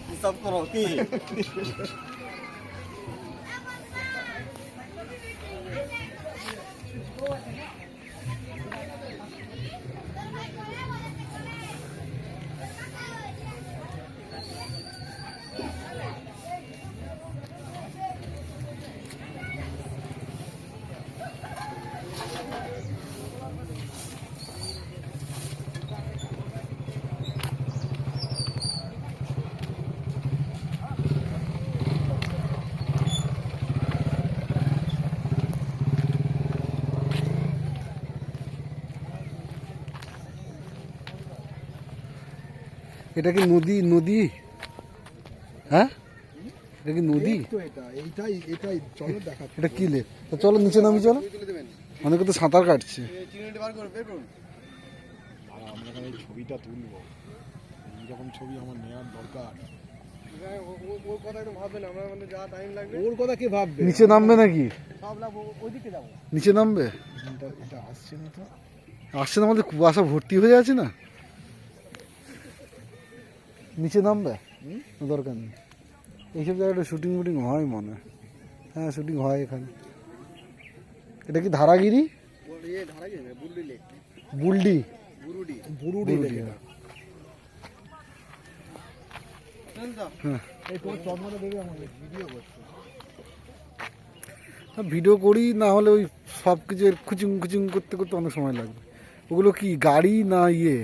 হিসাব করো কি এটা কি নদী? নদী? হ্যাঁ, এটা কি নদী? এটা কি লেক? চলো নিচে নামি, চলো। অনেকে তো সাঁতার কাটছে। আমরা ছবিটা তুলবো, এইরকম ছবি আমার নেওয়ার দরকার। ওর কথা কি ভাববে? নিচে নামবে নাকি? নিচে নামবে? আসছে না তো, আসছে না, আমাদের কুয়াশা ভর্তি হয়ে আছে না। নিচে নামবে? দরকার নেই। এইসব জায়গাটা শুটিং ফুটিং হয় মনে হয়। হ্যাঁ, শুটিং হয় এখানে। এটা কি ধারাগিরি? বুলডি? বুরুডি। ভিডিও করি, না হলে ওই সব কিছু খুচিং খুচিং করতে করতে অনেক সময় লাগবে। ওগুলো কি গাড়ি না ইয়ে?